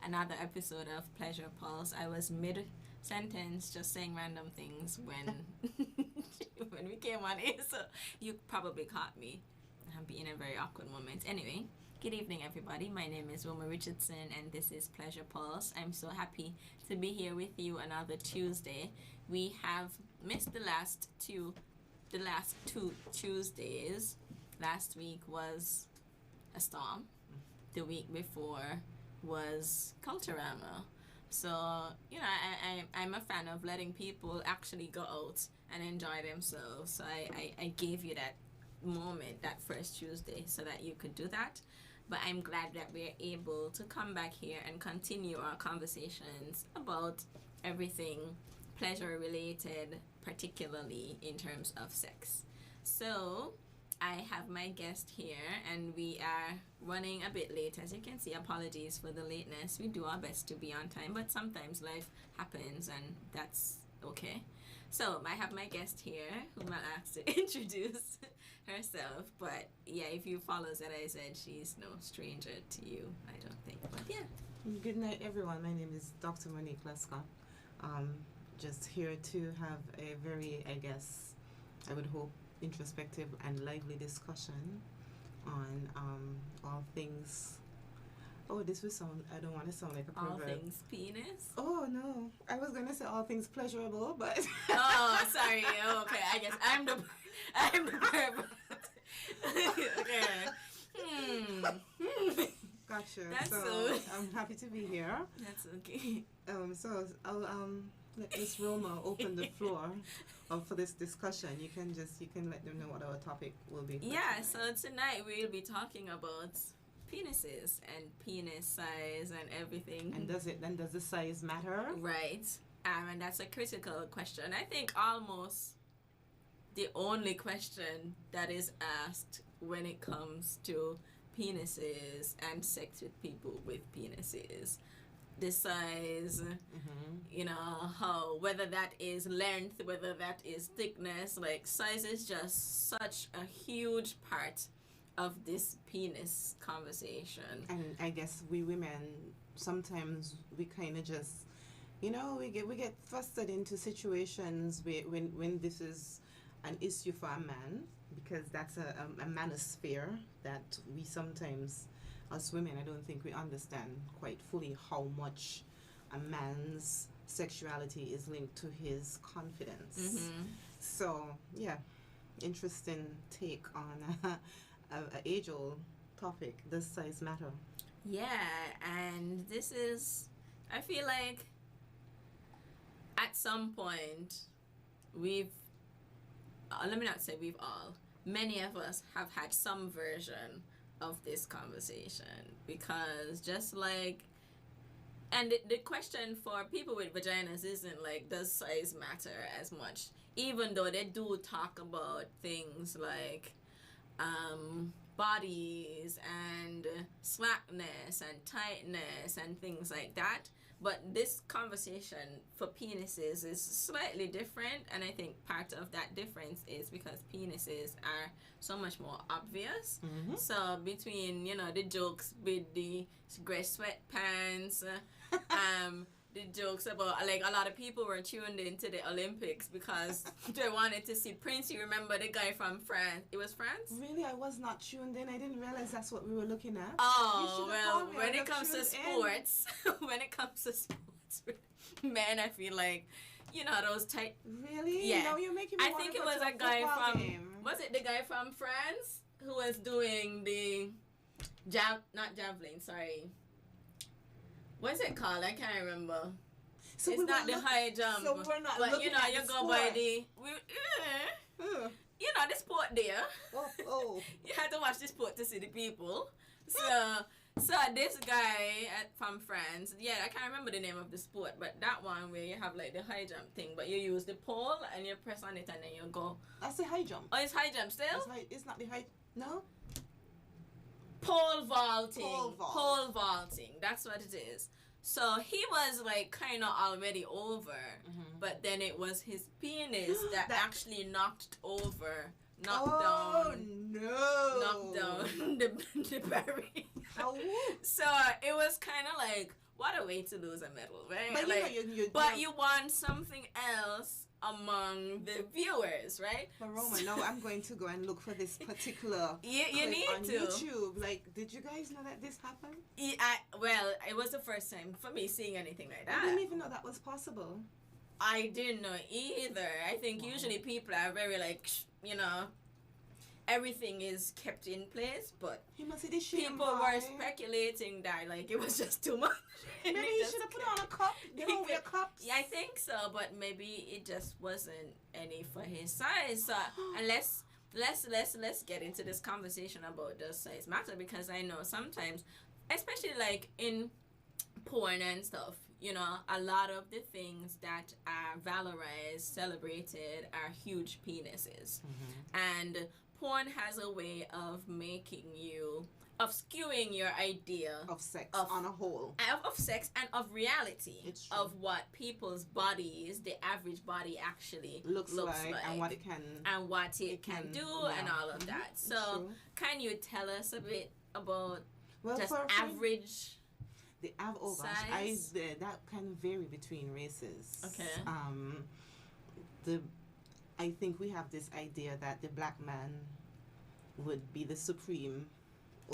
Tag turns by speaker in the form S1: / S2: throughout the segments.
S1: another episode of Pleasure Pulse. I was mid-sentence just saying random things when when we came on air, so you probably caught me being in a very awkward moment. Anyway, good evening, everybody. My name is Roma Richardson, and this is Pleasure Pulse. I'm so happy to be here with you another Tuesday. We have missed the last two Tuesdays. Last week was a storm. The week before was Culturama. So, I'm a fan of letting people actually go out and enjoy themselves. So I gave you that moment, that first Tuesday, so that you could do that. But I'm glad that we're able to come back here and continue our conversations about everything pleasure related, particularly in terms of sex. So I have my guest here, and we are running a bit late. As you can see, apologies for the lateness. We do our best to be on time, but sometimes life happens, and that's okay. So I have my guest here, whom I'll ask to introduce herself. But yeah, if you follow, as I said, she's no stranger to you, I don't think. But yeah.
S2: Good night, everyone. My name is Dr. Monique Lescott. Just here to have a very, I would hope, introspective and lively discussion on all things. Oh, this will sound, I don't want to sound like a pervert.
S1: All things penis?
S2: Oh, no. I was going to say all things pleasurable, but...
S1: Oh, sorry. Okay, I guess I'm the pervert. Okay.
S2: Gotcha.
S1: That's
S2: so I'm happy to be here.
S1: That's okay.
S2: So I'll let Miss Roma open the floor for this discussion. You can let them know what our topic will be.
S1: Yeah, so tonight we'll be talking about penises and penis size and everything.
S2: And does the size matter?
S1: Right. And that's a critical question. I think almost the only question that is asked when it comes to penises and sex with people with penises. The size, whether that is length, whether that is thickness, like size is just such a huge part of this penis conversation.
S2: And I guess we women, sometimes we kind of just, we get thrusted into situations when this is an issue for a man, because that's a manosphere that we sometimes, as women, I don't think we understand quite fully how much a man's sexuality is linked to his confidence.
S1: Mm-hmm.
S2: So, yeah, interesting take on a age-old topic. Does size matter?
S1: Yeah, and this is, I feel like at some point let me not say we've all, many of us have had some version of this conversation, because just like, and the question for people with vaginas isn't like, does size matter as much, even though they do talk about things like bodies and slackness and tightness and things like that. But this conversation for penises is slightly different, and I think part of that difference is because penises are so much more obvious. Mm-hmm. So between, the jokes with the gray sweatpants, the jokes about, like, a lot of people were tuned into the Olympics because they wanted to see Prince. You remember the guy from France? It was France?
S2: Really? I was not tuned in. I didn't realize that's what we were looking at.
S1: Oh, well, when it comes to sports, with men, I feel like, those tight...
S2: Really?
S1: Yeah.
S2: No, you're making me
S1: I think it was a guy from... Was it the guy from France who was doing the... not javelin, sorry. What's it called? I can't remember.
S2: So
S1: it's not the high jump.
S2: So we're not
S1: but
S2: looking at
S1: you
S2: the
S1: go
S2: sport.
S1: by the the sport there.
S2: Oh.
S1: You have to watch the sport to see the people. So this guy from France, I can't remember the name of the sport, but that one where you have like the high jump thing, but you use the pole and you press on it and then you go.
S2: That's the high jump.
S1: Oh, it's high jump still?
S2: It's not the high. No.
S1: Pole vaulting. That's what it is. So he was like kind of already over, but then it was his penis that actually knocked down the berry. So it was kind of like, what a way to lose a medal, right?
S2: But
S1: like,
S2: you
S1: but you want something else among the viewers, right?
S2: But Roma, no, I'm going to go and look for this particular
S1: You
S2: clip
S1: need
S2: on
S1: to.
S2: YouTube. Like, did you guys know that this happened?
S1: Well, it was the first time for me seeing anything like that.
S2: I didn't even know that was possible.
S1: I didn't know either. I think usually people are very like, everything is kept in place, but
S2: He must see the shame,
S1: people
S2: boy.
S1: were speculating that like it was just too much.
S2: Maybe he should have put on a cup. They don't wear cups.
S1: Yeah, I think so, but maybe it just wasn't any for his size. So, and let's get into this conversation about does size matter, because I know sometimes, especially like in porn and stuff, a lot of the things that are valorized, celebrated, are huge penises. And porn has a way of skewing your idea
S2: of sex on a whole.
S1: Of sex and of reality.
S2: It's true.
S1: Of what people's bodies, the average body actually
S2: looks like. And what it can.
S1: And what it can do and all of that. So, can you tell us a bit about just average...
S2: Oh gosh, that can vary between races.
S1: Okay.
S2: I think we have this idea that the black man would be the supreme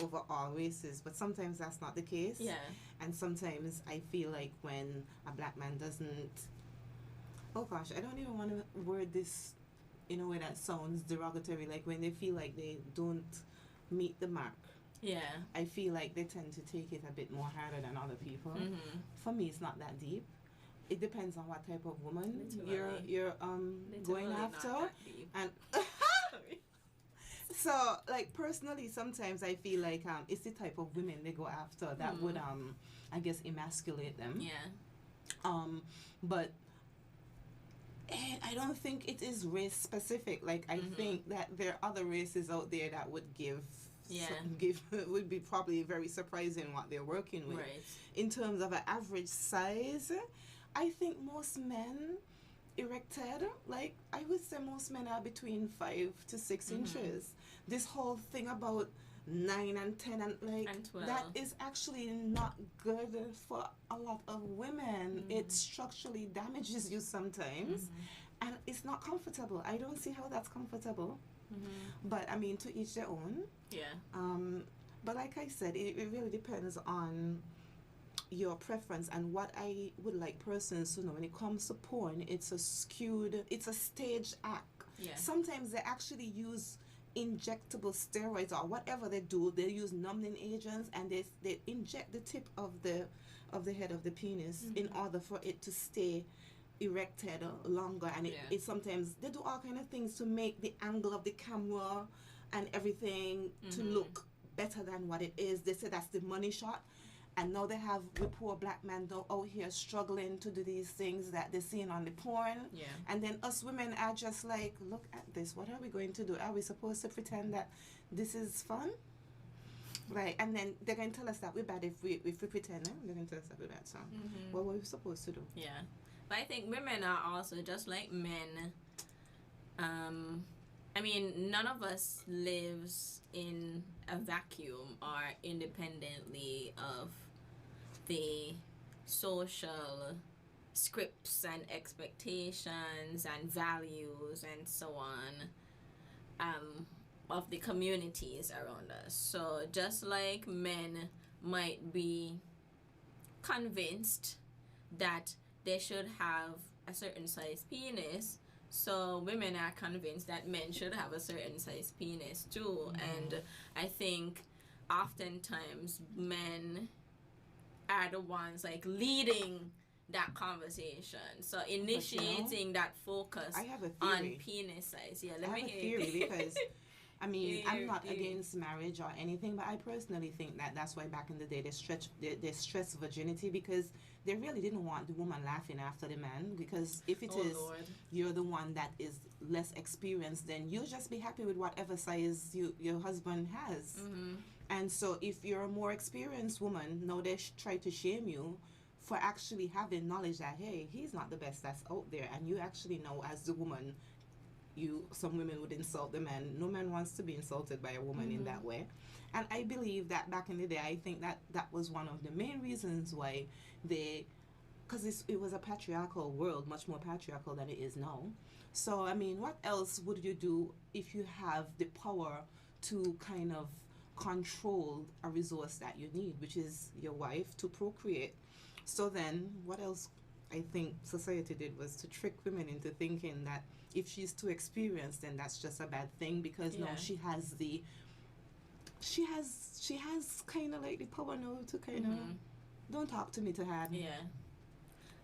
S2: over all races, but sometimes that's not the case.
S1: Yeah.
S2: And sometimes I feel like when a black man doesn't, oh gosh, I don't even want to word this in a way that sounds derogatory, like when they feel like they don't meet the mark.
S1: Yeah.
S2: I feel like they tend to take it a bit more harder than other people. For me, it's not that deep. It depends on what type of woman you're going after. And so, like, personally, sometimes I feel like it's the type of women they go after that would I guess emasculate them.
S1: Yeah.
S2: But I don't think it is race specific. Like, I think that there are other races out there that would would be probably very surprising what they're working with.
S1: Right.
S2: In terms of an average size, I think most men erected, like, I would say most men are between 5 to 6 inches. This whole thing about 9 and 10 and like
S1: and 12.
S2: That is actually not good for a lot of women. It structurally damages you sometimes, and it's not comfortable. I don't see how that's comfortable. But I mean, to each their own.
S1: Yeah.
S2: But like I said, it really depends on your preference and what I would like persons to know. When it comes to porn, it's a staged act.
S1: Yeah.
S2: Sometimes they actually use injectable steroids or whatever they do. They use numbing agents, and they inject the tip of the head of the penis in order for it to stay erected longer, and it sometimes they do all kind of things to make the angle of the camera and everything to look better than what it is. They say that's the money shot, and now they have the poor black men out here struggling to do these things that they're seeing on the porn.
S1: Yeah.
S2: And then us women are just like, look at this, what are we going to do? Are we supposed to pretend that this is fun? Right, and then they're going to tell us that we're bad if we pretend. They're going to tell us that we're bad, so what are we supposed to do?
S1: Yeah. But I think women are also just like men. I mean, none of us lives in a vacuum or independently of the social scripts and expectations and values and so on of the communities around us. So just like men might be convinced that they should have a certain size penis, so women are convinced that men should have a certain size penis too. And I think oftentimes men are the ones like leading that conversation, so initiating that focus
S2: I have a
S1: on
S2: theory.
S1: Penis size. Yeah,
S2: I have a theory because I mean, I'm not against marriage or anything, but I personally think that that's why back in the day they stressed virginity, because they really didn't want the woman laughing after the man, because if it is
S1: Lord.
S2: You're the one that is less experienced, then you just be happy with whatever size your husband has. And so if you're a more experienced woman, now they try to shame you for actually having knowledge that, hey, he's not the best that's out there, and you actually know as the woman some women would insult the man. No man wants to be insulted by a woman in that way. And I believe that back in the day, I think that was one of the main reasons why because it was a patriarchal world, much more patriarchal than it is now. So, I mean, what else would you do if you have the power to kind of control a resource that you need, which is your wife, to procreate? So then, what else I think society did was to trick women into thinking that if she's too experienced, then that's just a bad thing, because now she has kind of like the power now to kind of don't talk to me to have.
S1: Yeah.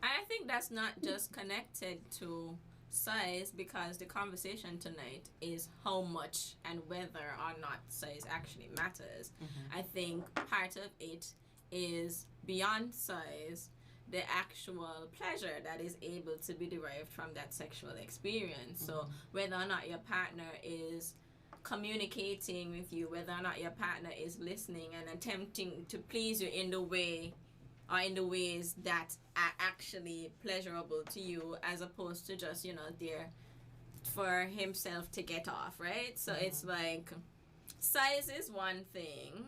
S1: I think that's not just connected to size, because the conversation tonight is how much and whether or not size actually matters. I think part of it is beyond size, the actual pleasure that is able to be derived from that sexual experience. So whether or not your partner is communicating with you, whether or not your partner is listening and attempting to please you in the way or in the ways that are actually pleasurable to you, as opposed to just, there for himself to get off, right? So it's like, size is one thing,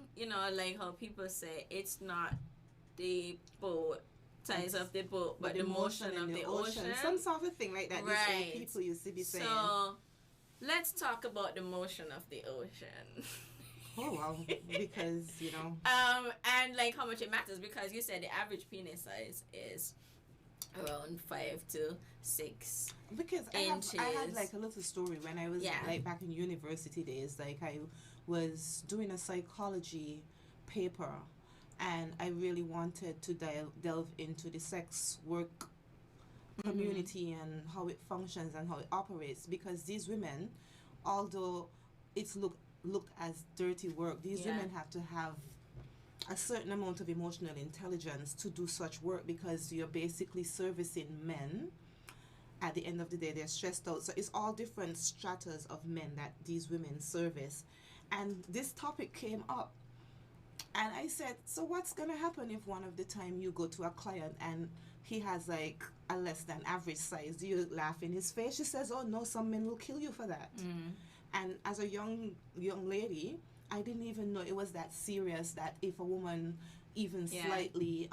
S1: like how people say it's not the size of the boat, but the motion of the ocean.
S2: Some sort of thing like that.
S1: Right.
S2: People used to be saying.
S1: So let's talk about the motion of the ocean.
S2: Oh, wow. Because,
S1: and like how much it matters, because you said the average penis size is around 5 to 6
S2: because
S1: inches.
S2: I had like a little story when I was like back in university days. Like I was doing a psychology paper, and I really wanted to delve into the sex work community and how it functions and how it operates, because these women, although it's looked as dirty work, these women have to have a certain amount of emotional intelligence to do such work, because you're basically servicing men. At the end of the day, they're stressed out. So it's all different stratas of men that these women service. And this topic came up, and I said, so what's going to happen if one of the time you go to a client and he has like a less than average size? Do you laugh in his face? She says, oh no, some men will kill you for that. And as a young lady, I didn't even know it was that serious, that if a woman even slightly,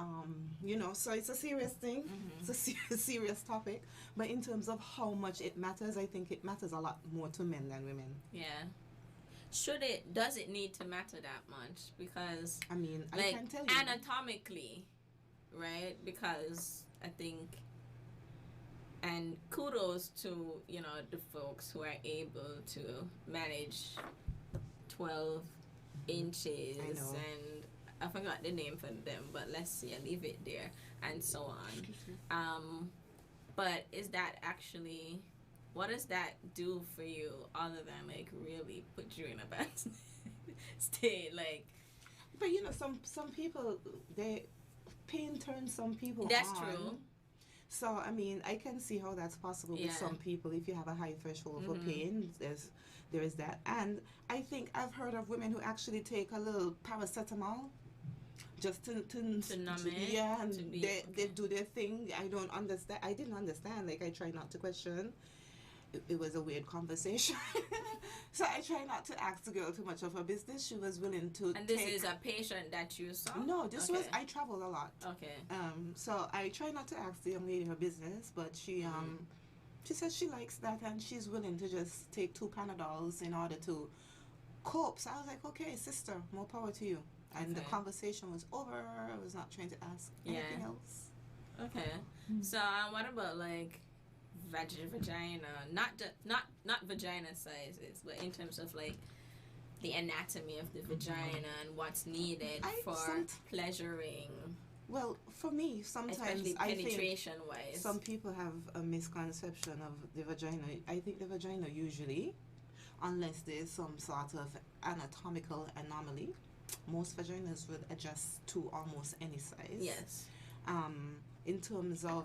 S2: so it's a serious thing. It's a serious topic. But in terms of how much it matters, I think it matters a lot more to men than women.
S1: Yeah. Does it need to matter that much? Because,
S2: I mean,
S1: like,
S2: I can tell you.
S1: Anatomically, right? Because I think, and kudos to, the folks who are able to manage 12 inches, and I forgot the name for them, but let's see, I leave it there, and so on. But is that actually, what does that do for you other than like really put you in a bad state? Like,
S2: but some people, pain turns some people
S1: that's
S2: on.
S1: true.
S2: So I mean, I can see how that's possible with some people. If you have a high threshold for pain, there is that. And I think I've heard of women who actually take a little paracetamol just to
S1: numb it.
S2: Yeah, and they do their thing. I don't understand. I didn't understand. Like, I try not to question. It was a weird conversation. So I try not to ask the girl too much of her business. She was willing to.
S1: And this is a patient that you saw?
S2: No, this was, I travel a lot.
S1: Okay.
S2: So I try not to ask the young lady her business, but she says she likes that, and she's willing to just take 2 Panadols in order to cope. So I was like, okay, sister, more power to you. And the conversation was over. I was not trying to ask anything else.
S1: Okay. So what about like vagina? Not vagina sizes, but in terms of like the anatomy of the vagina and what's needed for pleasuring.
S2: Well, for me, sometimes
S1: especially
S2: I think
S1: penetration-wise,
S2: some people have a misconception of the vagina. I think the vagina usually, unless there's some sort of anatomical anomaly, most vaginas would adjust to almost any size.
S1: Yes.
S2: In terms of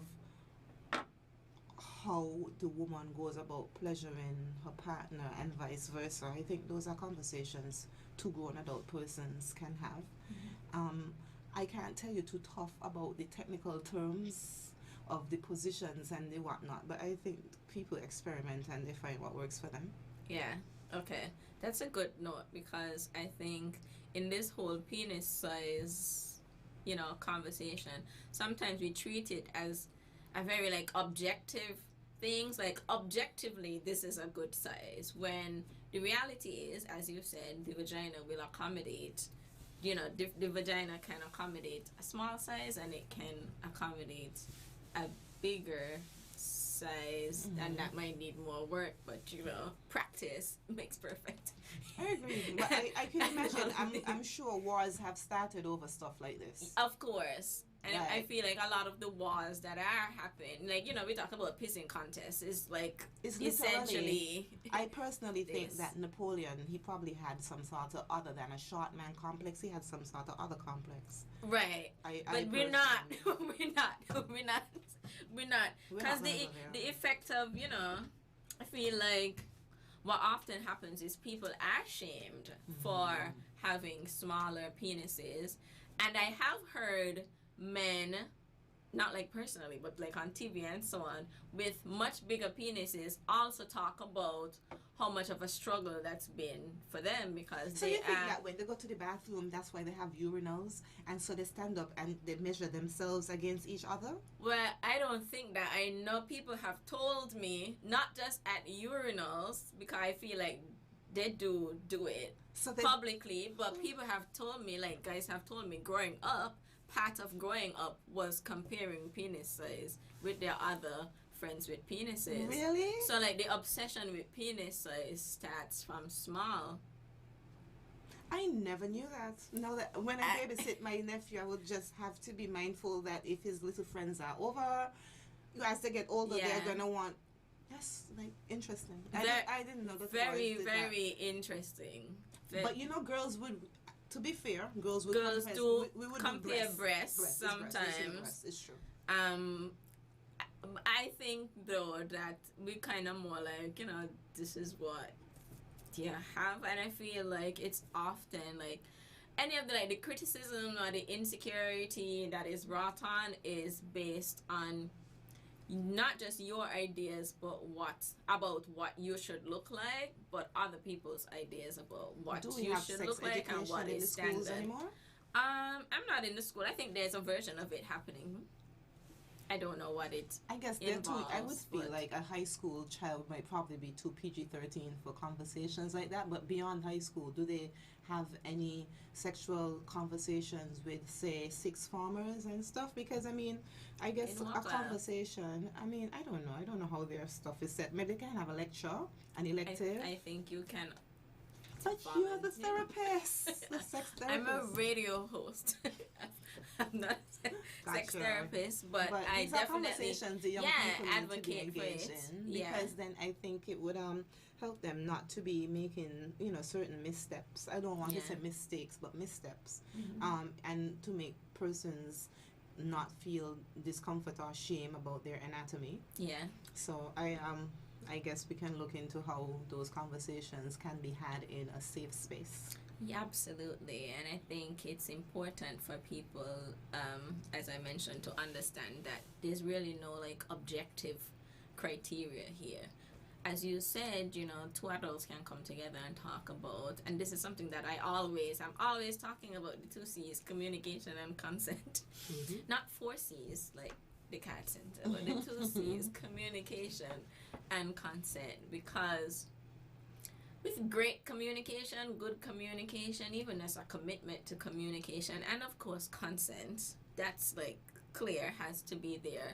S2: how the woman goes about pleasuring her partner and vice versa, I think those are conversations 2 grown adult persons can have. I can't tell you too tough about the technical terms of the positions and the whatnot, but I think people experiment and they find what works for them.
S1: Yeah. Okay. That's a good note, because I think in this whole penis size, conversation, sometimes we treat it as a very like objective things, like objectively this is a good size, when the reality is, as you said, the vagina will accommodate, the vagina can accommodate a small size, and it can accommodate a bigger size, and that might need more work, but practice makes perfect.
S2: I agree, but I can imagine. I'm sure wars have started over stuff like this.
S1: Of course. And
S2: Right.
S1: I feel like a lot of the wars that are happening, like, we talk about pissing contests, is like
S2: It's
S1: essentially.
S2: I personally think
S1: this.
S2: that Napoleon, he probably had some sort of, other than a short man complex, he had some sort of other complex.
S1: Right.
S2: I
S1: But we're not.
S2: personally-
S1: we're not. We're not. We're not.
S2: We're
S1: Because
S2: not
S1: the
S2: gonna go there.
S1: the effect of, I feel like what often happens is people are shamed for having smaller penises. And I have heard men, not like personally, but like on TV and so on, with much bigger penises also talk about how much of a struggle that's been for them, because
S2: So
S1: they
S2: you think
S1: are.
S2: that when they go to the bathroom, that's why they have urinals, and so they stand up and they measure themselves against each other?
S1: Well, I don't think that. I know people have told me, not just at urinals, because I feel like they do it
S2: So they,
S1: publicly, but people have told me, like guys have told me, growing up, part of growing up was comparing penis size with their other friends with penises.
S2: really?
S1: So like the obsession with penis size starts from small.
S2: I never knew that. Now that when I babysit my nephew, I would just have to be mindful that if his little friends are over, as they get older,
S1: Yeah.
S2: they're gonna want. That's like interesting. I didn't know that.
S1: Very,
S2: boys did
S1: very interesting.
S2: that. But girls would. To be fair, girls would.
S1: Girls
S2: confess,
S1: do
S2: we would
S1: compare
S2: do
S1: breasts
S2: Breasts, it's breasts,
S1: sometimes.
S2: breasts, it's true.
S1: I think though that we kind of more like, this is what you have, and I feel like it's often like any of the criticism or the insecurity that is brought on is based on not just your ideas, but about what you should look like, but other people's ideas about what
S2: Do we
S1: you
S2: have
S1: should
S2: sex
S1: look like and
S2: education
S1: what
S2: in the
S1: is
S2: schools
S1: standard.
S2: anymore?
S1: I'm not in the school. I think there's a version of it happening. I don't know what it.
S2: I guess they're too. I would
S1: involves,
S2: feel
S1: but-
S2: like a high school child might probably be too PG-13 for conversations like that. But beyond high school, do they have any sexual conversations with, say, sixth formers and stuff? Because I guess
S1: In what
S2: a
S1: class?
S2: conversation. I don't know. I don't know how their stuff is set. Maybe they can have a lecture, an elective.
S1: I think you can.
S2: But you're the
S1: volunteer.
S2: therapist, the sex therapist.
S1: I'm a radio host. I'm not a sex
S2: Gotcha.
S1: therapist, but I
S2: these are
S1: definitely
S2: conversations the young
S1: yeah,
S2: people need to be
S1: advocate for
S2: engaged
S1: it.
S2: in,
S1: Yeah.
S2: because then I think it would help them not to be making certain missteps. I don't want to
S1: Yeah.
S2: say mistakes, but missteps,
S1: Mhm.
S2: and to make persons not feel discomfort or shame about their anatomy.
S1: Yeah.
S2: So I guess we can look into how those conversations can be had in a safe space.
S1: Yeah, absolutely. And I think it's important for people, as I mentioned, to understand that there's really no objective criteria here. As you said, two adults can come together and talk about, and this is something that I'm always talking about, the two C's, communication and consent. Not four C's like the cat center, but the two C's, communication and consent, because with great communication, good communication, even as a commitment to communication, and of course consent, that's clear, has to be there.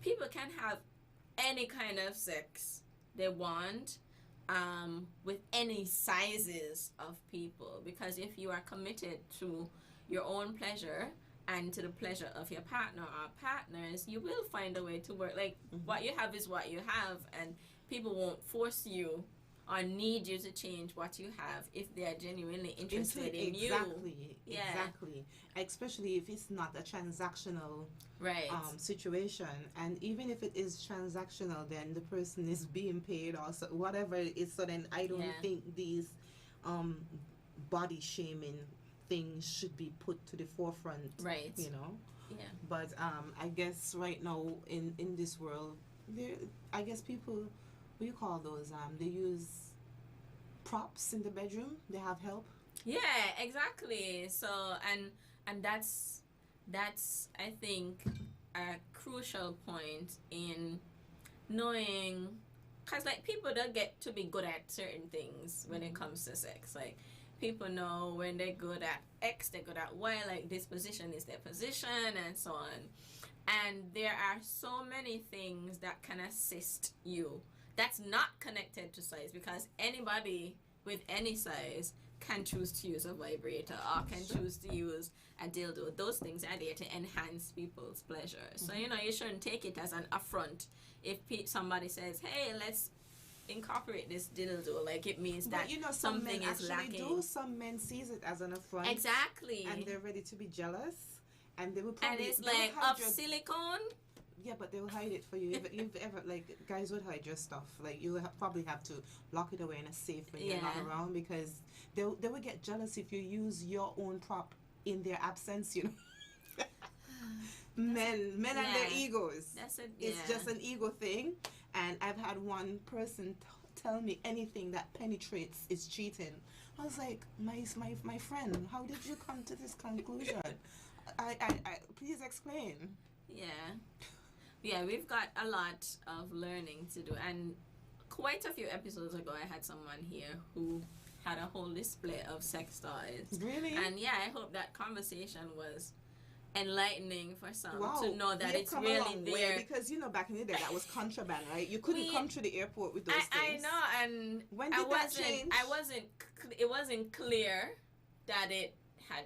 S1: People can have any kind of sex they want, with any sizes of people, because if you are committed to your own pleasure and to the pleasure of your partner or partners, you will find a way to work. What you have is what you have, and people won't force you or need you to change what you have if they are genuinely interested in you.
S2: Exactly. Especially if it's not a transactional
S1: Right.
S2: situation, and even if it is transactional, then the person is being paid or so, whatever it is. So then I don't
S1: Yeah.
S2: think these body shaming things should be put to the forefront.
S1: Right.
S2: Yeah.
S1: Yeah.
S2: But I guess right now in this world, I guess people, what do you call those? They use props in the bedroom. They have help.
S1: Yeah, exactly. So and that's I think a crucial point in knowing, because like people don't get to be good at certain things when it comes to sex. Like people know when they're good at X, they're good at Y, like this position is their position and so on. And there are so many things that can assist you that's not connected to size, because anybody with any size can choose to use a vibrator or can choose to use a dildo. Those things are there to enhance people's pleasure. So, you know, you shouldn't take it as an affront if somebody says, hey, let's incorporate this dildo. Like, it means that
S2: but, you know, some
S1: something
S2: men
S1: is
S2: actually
S1: lacking.
S2: Some men sees it as an affront.
S1: Exactly.
S2: And they're ready to be jealous. And they will probably...
S1: And it's like, of silicone?
S2: Yeah, but they will hide it for you. If you've ever, like, guys would hide your stuff. Like, you probably have to lock it away in a safe when you're not around, because they will get jealous if you use your own prop in their absence, you know. Men and their egos. It's just an ego thing. And I've had one person tell me anything that penetrates is cheating. I was like, my friend, how did you come to this conclusion? I please explain.
S1: Yeah, we've got a lot of learning to do, and quite a few episodes ago I had someone here who had a whole display of sex toys.
S2: Really?
S1: And yeah, I hope that conversation was enlightening for some to know that it's really there.
S2: Because, you know, back in the day that was contraband, right? You couldn't come to the airport with those things.
S1: I know, and
S2: when did that change?
S1: It wasn't clear that it had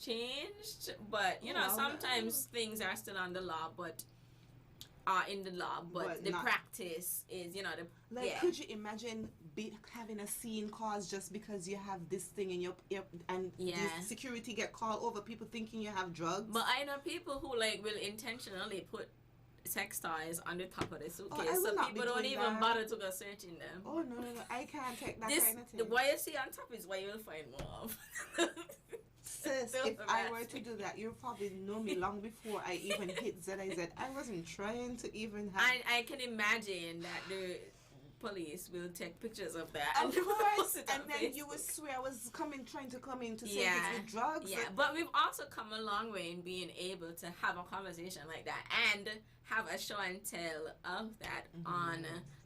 S1: changed, but you know, sometimes things are still on the law, but are in the law, but the practice is, you know,
S2: could you imagine having a scene caused just because you have this thing in your ear, and the security get called over, people thinking you have drugs?
S1: But I know people who like will intentionally put sex toys on the top of the suitcase, so people don't even bother to go searching them.
S2: Oh no, I can't take that kind of thing.
S1: What you see on top is what you'll find more of.
S2: Sis, if I were to do that, you'll probably know me long before I even hit ZIZ. I wasn't trying to even have...
S1: I can imagine that the police will take pictures of that.
S2: Of course, and then you would swear I was trying to come in to say it's with drugs.
S1: Yeah, but we've also come a long way in being able to have a conversation like that and have a show and tell of that on...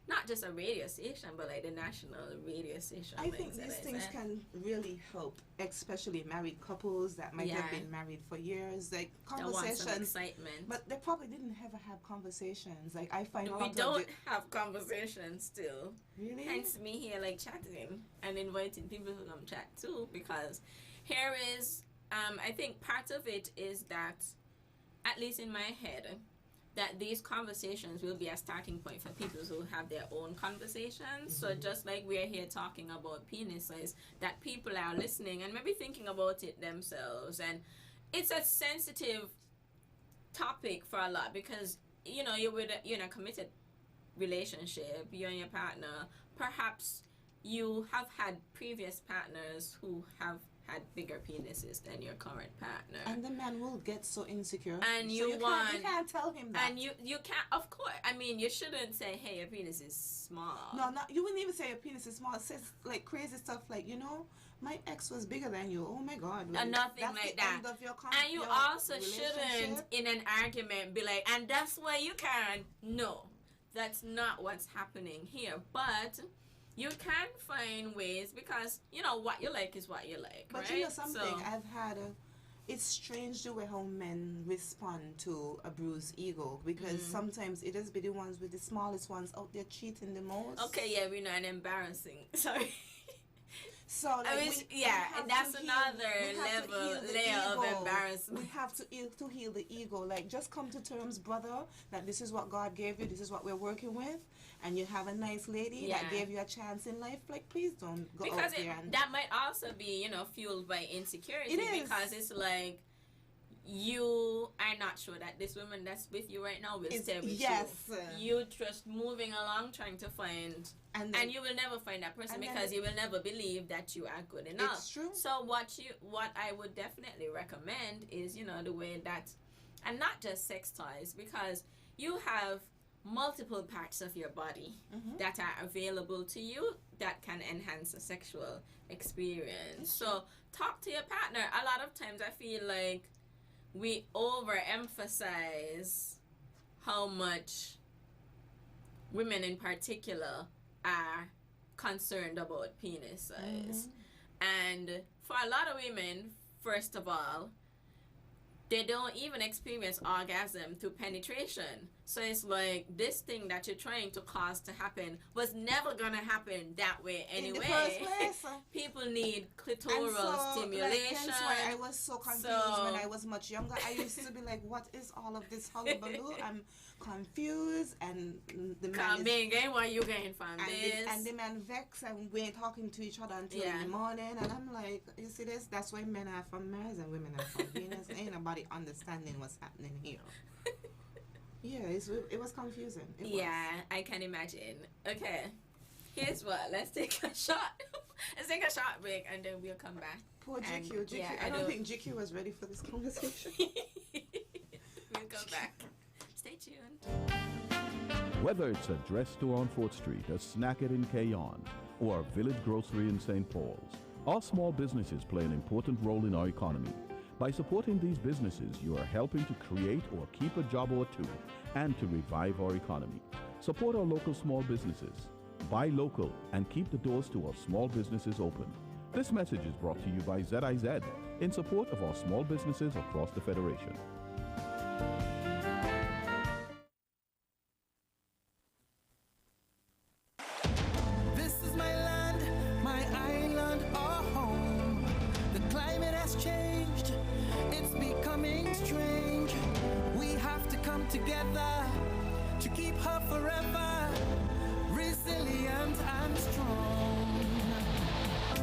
S1: not just a radio station, but like the national radio station.
S2: I think these things can really help, especially married couples that might have been married for years. Like conversations,
S1: some excitement,
S2: but they probably didn't ever have conversations. Like I find
S1: we don't have conversations still.
S2: Really?
S1: Hence me here like chatting and inviting people to come chat too, because here is I think part of it is that, at least in my head, that these conversations will be a starting point for people who have their own conversations. So just like we're here talking about penises, that people are listening and maybe thinking about it themselves. And it's a sensitive topic for a lot, because, you know, you're in a committed relationship, you and your partner. Perhaps you have had previous partners who have had bigger penises than your current partner,
S2: and the man will get so insecure,
S1: and
S2: you can't tell him that,
S1: and you can't, of course, I mean, you shouldn't say, hey, your penis is small.
S2: No, you wouldn't even say your penis is small. It says like crazy stuff like, you know, my ex was bigger than you. Oh my God.
S1: Like, nothing like that. And you also shouldn't in an argument be like, and that's why you can. No, that's not what's happening here. But you can find ways, because, you know, what you like is what you like,
S2: but
S1: right?
S2: You know something, it's strange the way how men respond to a bruised ego, because sometimes it is be the ones with the smallest ones out there cheating the most.
S1: Okay, yeah, we know, and embarrassing. Sorry.
S2: So like,
S1: I mean, and that's another layer of embarrassment.
S2: We have to heal the ego. Like, just come to terms, brother, that this is what God gave you, this is what we're working with, and you have a nice lady that gave you a chance in life. Like, please don't go out there. And
S1: that might also be, you know, fueled by insecurity. Because it's like, you are not sure that this woman that's with you right now will stay with you. You're just moving along trying to find, and you will never find that person, because you will never believe that you are good enough.
S2: It's true.
S1: So what I would definitely recommend is, you know, the way that, and not just sex toys, because you have multiple parts of your body that are available to you that can enhance a sexual experience. So talk to your partner. A lot of times I feel like we overemphasize how much women in particular are concerned about penis size. And for a lot of women, first of all, they don't even experience orgasm through penetration. So it's like this thing that you're trying to cause to happen was never gonna happen that way anyway.
S2: In the first place.
S1: People need clitoral stimulation.
S2: That's why I was so confused when I was much younger. I used to be like, what is all of this hullabaloo? I'm confused, and the man
S1: why you getting from this?
S2: And the man vex, and we ain't talking to each other until in the morning. And I'm like, you see this? That's why men are from Mars and women are from Venus. Ain't nobody understanding what's happening here. Yeah, it was confusing.
S1: I can imagine. Okay, here's what. Let's take a shot. Let's take a short break, and then we'll come back.
S2: Poor GQ. I don't think GQ was ready for this conversation.
S1: We'll come back. Stay tuned.
S3: Whether it's a dress store on 4th Street, a snacket in Kayon, or a village grocery in St. Paul's, our small businesses play an important role in our economy. By supporting these businesses, you are helping to create or keep a job or two and to revive our economy. Support our local small businesses. Buy local and keep the doors to our small businesses open. This message is brought to you by ZIZ in support of our small businesses across the Federation.
S4: Together to keep her forever resilient and strong.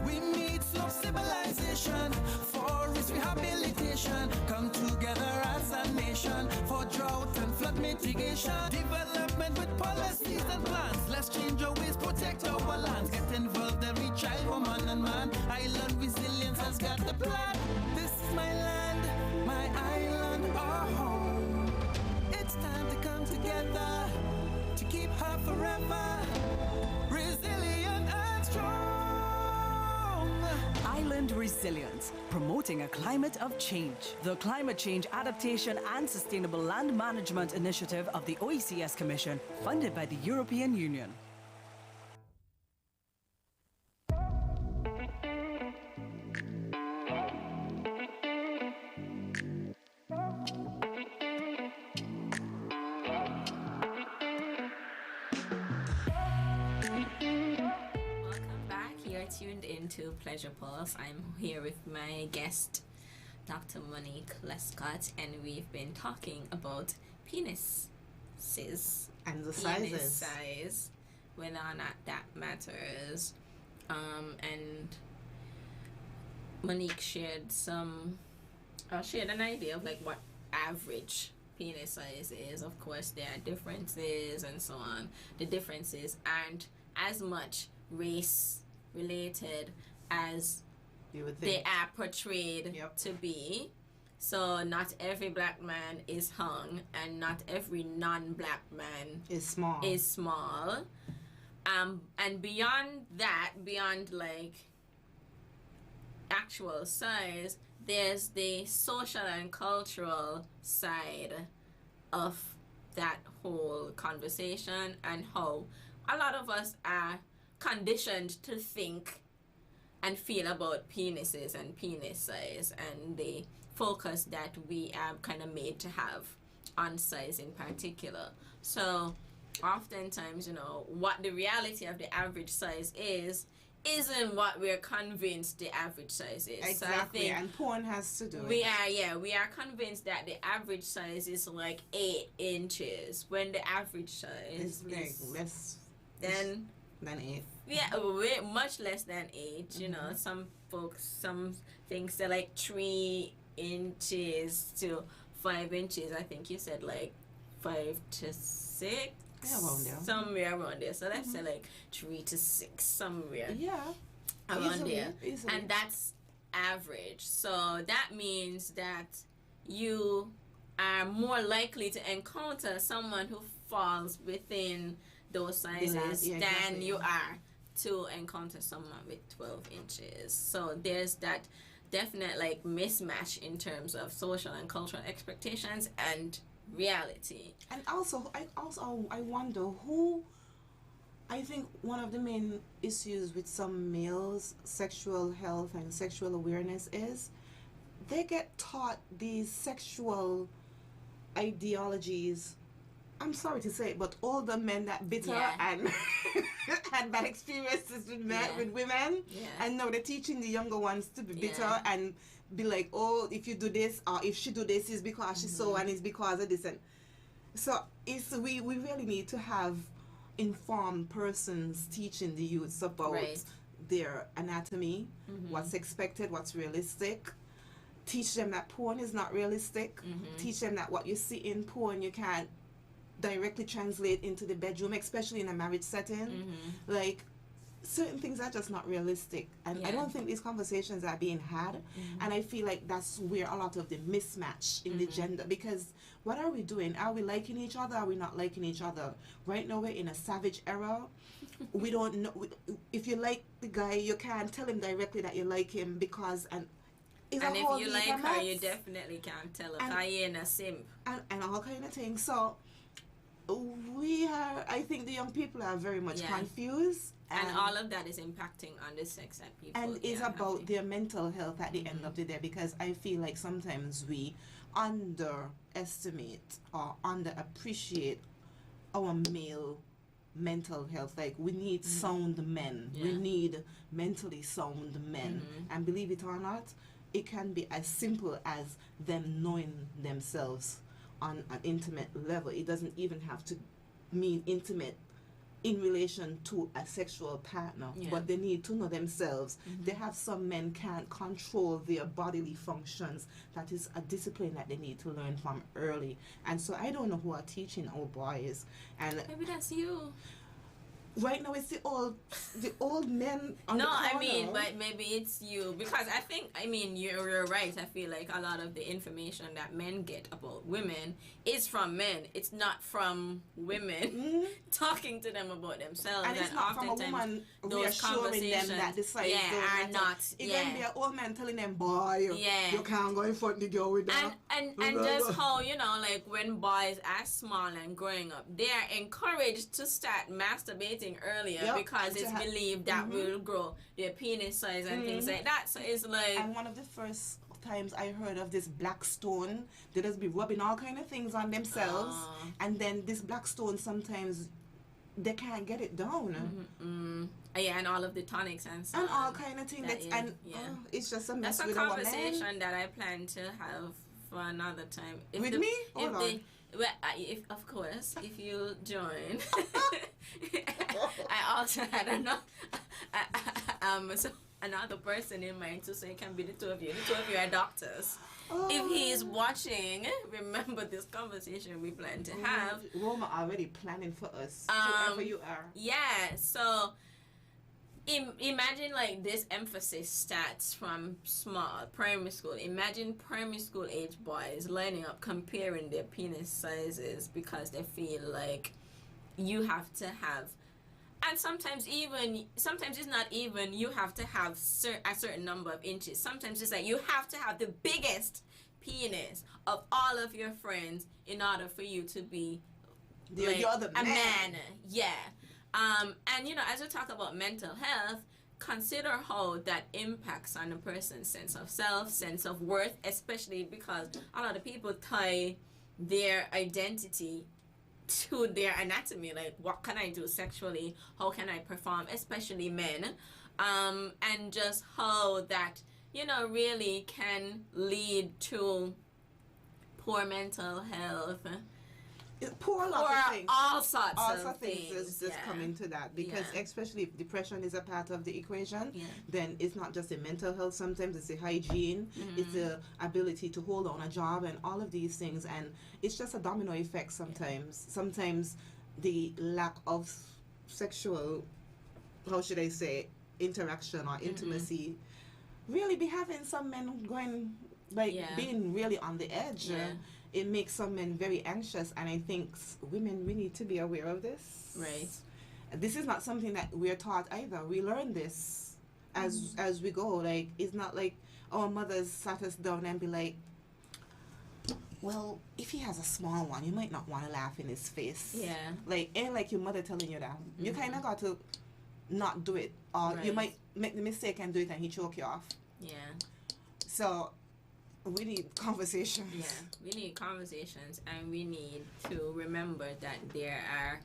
S4: We need slow civilization for its rehabilitation. Come together as a nation for drought and flood mitigation. Development with policies and plans. Let's change our ways, protect our lands. Get involved, every child, woman and man. Island resilience has got the plan. This is my land, my island, our home. It's time to come together to keep her forever resilient and strong.
S5: Island Resilience, promoting a climate of change. The Climate Change Adaptation and Sustainable Land Management Initiative of the OECS Commission, funded by the European Union.
S1: Tuned into Pleasure Pulse. I'm here with my guest, Dr. Monique Lescott, and we've been talking about penises
S2: and the
S1: penis size, whether or not that matters. And Monique shared an idea of like what average penis size is. Of course, there are differences and so on. The differences aren't as much race related as they are portrayed to be. So not every black man is hung, and not every non-black man
S2: is small.
S1: And beyond that, beyond like actual size, there's the social and cultural side of that whole conversation, and how a lot of us are conditioned to think and feel about penises and penis size, and the focus that we are kind of made to have on size in particular. So oftentimes, what the reality of the average size isn't what we're convinced the average size is.
S2: Exactly,
S1: so I think
S2: and porn has to do it.
S1: We are convinced that the average size is like 8 inches, when the average size
S2: is like less than 8.
S1: Yeah, way much less than 8. Some things they're like 3 inches to 5 inches. I think you said like 5 to 6.
S2: Yeah, around there.
S1: Somewhere around there. So let's say like 3 to 6 somewhere.
S2: Yeah.
S1: Around there.
S2: Easily.
S1: And that's average. So that means that you are more likely to encounter someone who falls within those sizes
S2: Yeah,
S1: than
S2: exactly.
S1: you are to encounter someone with 12 inches. So there's that definite like mismatch in terms of social and cultural expectations and reality.
S2: And I wonder who. I think one of the main issues with some males' sexual health and sexual awareness is they get taught these sexual ideologies. I'm sorry to say it, but all the men that bitter and had bad experiences with men, with women, and now they're teaching the younger ones to be bitter and be like, oh, if you do this or if she do this, it's because she's so and it's because of this. And so we really need to have informed persons teaching the youths about their anatomy, what's expected, what's realistic. Teach them that porn is not realistic. Teach them that what you see in porn you can't directly translate into the bedroom, especially in a marriage setting. Like, certain things are just not realistic, and I don't think these conversations are being had. And I feel like that's where a lot of the mismatch in the gender, because what are we doing? Are we liking each other? Are we not liking each other? Right now we're in a savage era. We don't know if you like the guy, you can't tell him directly that you like him, because and if you
S1: like her, you definitely can't tell her. I ain't a simp
S2: and all kind of things. So I think the young people are very much confused,
S1: and all of that is impacting on the sex that people,
S2: and it's about their mental health at the end of the day, because I feel like sometimes we underestimate or underappreciate our male mental health. Like, we need sound men, we need mentally sound men, and believe it or not, it can be as simple as them knowing themselves on an intimate level. It doesn't even have to mean intimate in relation to a sexual partner, but they need to know themselves. They have some men can't control their bodily functions. That is a discipline that they need to learn from early. And so I don't know who are teaching our boys. And
S1: maybe that's you.
S2: Right now it's the old men on the corner.
S1: I mean, but maybe it's you, because you're right. I feel like a lot of the information that men get about women is from men. It's not from women talking to them about themselves.
S2: And it's not from a woman reassuring them that the size
S1: are not.
S2: It's going to be an old man telling them, boy, you can't go in front of the girl with that.
S1: And just how, like when boys are small and growing up, they are encouraged to start masturbating earlier because it's believed that will grow their penis size and things like that. So it's like,
S2: and one of the first times I heard of this black stone, they just be rubbing all kind of things on themselves, and then this black stone sometimes they can't get it down.
S1: And all of the tonics and stuff.
S2: And all kind of things. It's just a mess.
S1: That's
S2: with
S1: a conversation that I plan to have for another time.
S2: With me? Hold on.
S1: If you join. I also had another person in mind to say it can be the two of you. The two of you are doctors. If he is watching, remember this conversation we plan to have.
S2: Roma already planning for us, whoever you are.
S1: Yeah, so imagine like this emphasis starts from small primary school. Imagine primary school age boys lining up comparing their penis sizes because they feel like you have to have, and sometimes it's not even you have to have a certain number of inches. Sometimes it's like you have to have the biggest penis of all of your friends in order for you to be
S2: you're the
S1: a man. Yeah. And as we talk about mental health, consider how that impacts on a person's sense of self, sense of worth, especially because a lot of people tie their identity to their anatomy. Like, what can I do sexually? How can I perform? Especially men. And just how that, really can lead to poor mental health. All sorts of things
S2: just come into that, because especially if depression is a part of the equation, then it's not just the mental health. Sometimes it's the hygiene, it's the ability to hold on a job, and all of these things, and it's just a domino effect sometimes. Sometimes the lack of sexual, how should I say, interaction or intimacy really be having some men going being really on the edge. it makes some men very anxious, and I think women, we need to be aware of this.
S1: Right.
S2: This is not something that we're taught either. We learn this as we go. Like, it's not like our mothers sat us down and be like, well, if he has a small one, you might not want to laugh in his face.
S1: Yeah.
S2: Like, ain't like your mother telling you that. You kind of got to not do it, or you
S1: Right.
S2: might make the mistake and do it and he choke you off.
S1: Yeah.
S2: So we need conversations.
S1: Yeah, we need conversations, and we need to remember that there are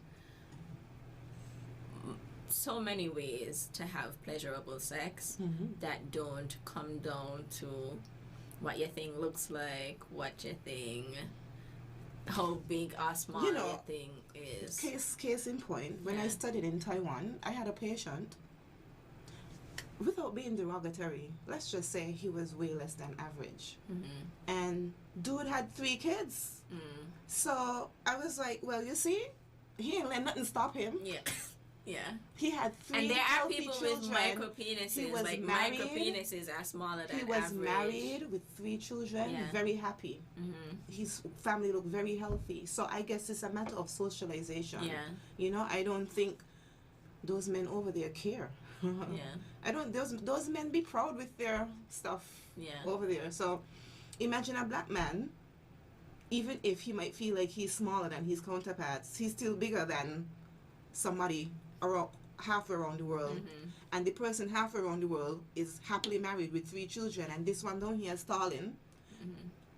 S1: so many ways to have pleasurable sex that don't come down to what your thing looks like, what your thing, how big or small
S2: You know,
S1: your thing is.
S2: Case in point, when I
S1: Yeah.
S2: studied in Taiwan, I had a patient, without being derogatory, let's just say he was way less than average. And dude had 3 kids. So I was like, well, you see, he ain't let nothing stop him.
S1: Yeah. Yeah.
S2: He had 3
S1: And there are
S2: healthy
S1: people
S2: children.
S1: with micro penises.
S2: He was
S1: Like
S2: married.
S1: micro penises are smaller than
S2: He was
S1: average.
S2: married with 3 children,
S1: Yeah.
S2: very happy. His family looked very healthy. So I guess it's a matter of socialization.
S1: Yeah.
S2: You know, I don't think those men over there care.
S1: Yeah.
S2: I don't. Those men be proud with their stuff.
S1: Yeah.
S2: Over there. So imagine a black man. Even if he might feel like he's smaller than his counterparts, he's still bigger than somebody around halfway around the world. And the person halfway around the world is happily married with 3 children, and this one down here is stalling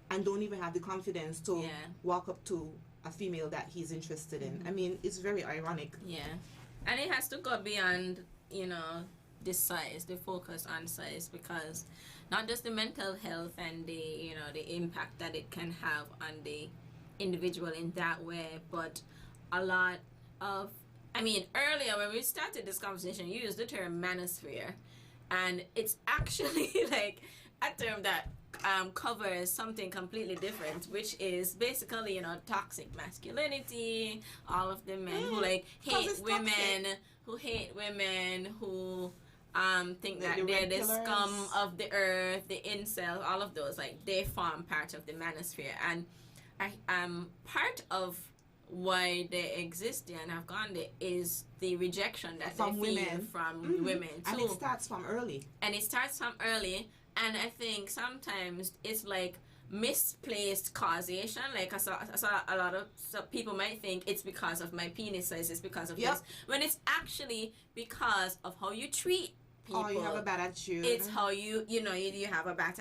S2: and don't even have the confidence to
S1: Yeah.
S2: walk up to a female that he's interested in. I mean, it's very ironic.
S1: Yeah. And it has to go beyond, you know, the size, the focus on size, because not just the mental health and the, you know, the impact that it can have on the individual in that way, but a lot of, I mean, earlier when we started this conversation, you used the term manosphere, and it's actually like a term that covers something completely different, which is basically, you know, toxic masculinity, all of the men who like hate women, who think that
S2: the
S1: they're the
S2: red
S1: scum
S2: pillars.
S1: of the earth, the incels, all of those, like they form part of the manosphere. And part of why they exist there and have gone there is the rejection that
S2: From
S1: they feel
S2: women.
S1: from women too.
S2: And it starts from early.
S1: And it starts from early, and I think sometimes it's like misplaced causation. Like I saw a lot of people might think it's because of my penis size, it's because of
S2: Yep.
S1: this, when it's actually because of how you treat people.
S2: Oh, you have a bad attitude.
S1: It's how you know, you have a bad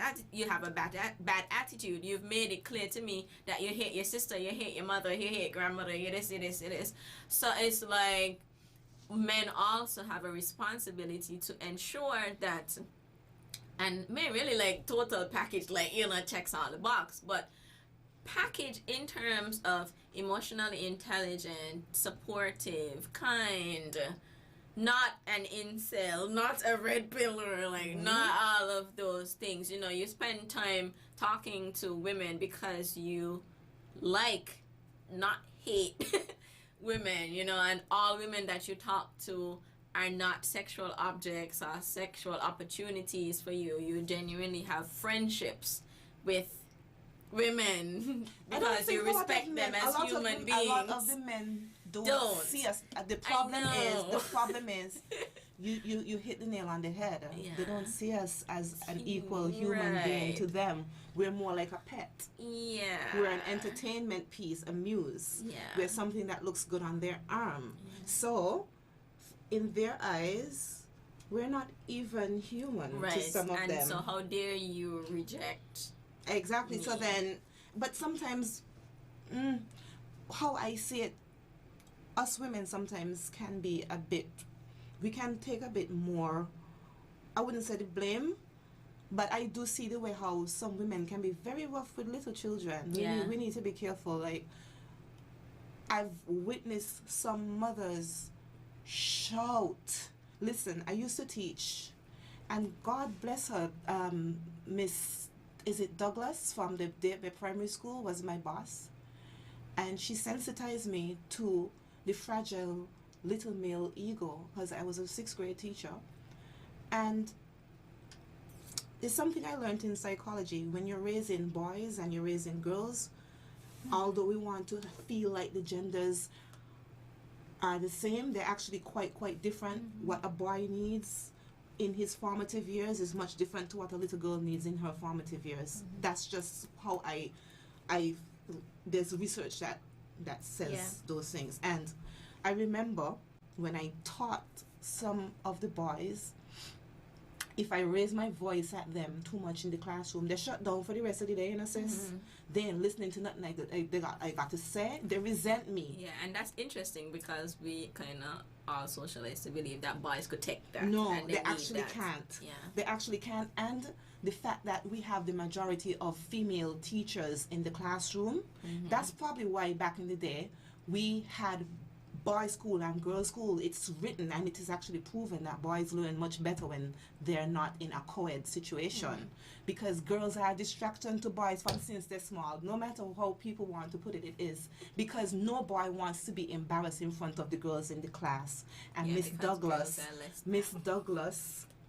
S1: bad attitude. You've made it clear to me that you hate your sister, you hate your mother, you hate grandmother, you this, you this, you this. So it's like men also have a responsibility to ensure that, and men really like total package, like, you know, checks all the box, but package in terms of emotionally intelligent, supportive, kind, not an incel, not a red pillar, like not all of those things. You know, you spend time talking to women because you like, not hate women, you know, and all women that you talk to are not sexual objects or sexual opportunities for you. You genuinely have friendships with women
S2: I don't
S1: because
S2: think
S1: you
S2: a lot of
S1: respect
S2: men-
S1: them as human beings.
S2: A lot of the men don't see us. The problem is you hit the nail on the head.
S1: Yeah.
S2: They don't see us as an equal human being
S1: Right.
S2: to them. We're more like a pet.
S1: Yeah.
S2: We're an entertainment piece, a muse.
S1: Yeah.
S2: We're something that looks good on their arm. So, in their eyes, we're not even human
S1: Right.
S2: to some of
S1: and
S2: them.
S1: so how dare you reject?
S2: Exactly. So
S1: me.
S2: then, but sometimes, how I see it, us women sometimes can be a bit, we can take a bit more, I wouldn't say the blame, but I do see the way how some women can be very rough with little children.
S1: Yeah.
S2: We need to be careful. Like, I've witnessed some mothers shout. Listen, I used to teach, and God bless her, Miss, is it Douglas from the primary school was my boss, and she sensitized me to the fragile little male ego because I was a 6th grade teacher. And it's something I learned in psychology. When you're raising boys and you're raising girls, Although we want to feel like the genders are the same, they're actually quite different. What a boy needs in his formative years is much different to what a little girl needs in her formative years. That's just how I there's research that says those things. And I remember when I taught some of the boys, if I raise my voice at them too much in the classroom, they shut down for the rest of the day, sis. They ain't listening to nothing I got to say. They resent me.
S1: Yeah, and that's interesting because we kind of are socialized to believe that boys could take that.
S2: No,
S1: and
S2: they actually can't.
S1: Yeah.
S2: They actually can't. And the fact that we have the majority of female teachers in the classroom, that's probably why back in the day we had boys' school and girls' school. It's written and it is actually proven that boys learn much better when they're not in a co-ed situation, because girls are a distraction to boys from since they're small. No matter how people want to put it, it is, because no boy wants to be embarrassed in front of the girls in the class. And Miss Douglas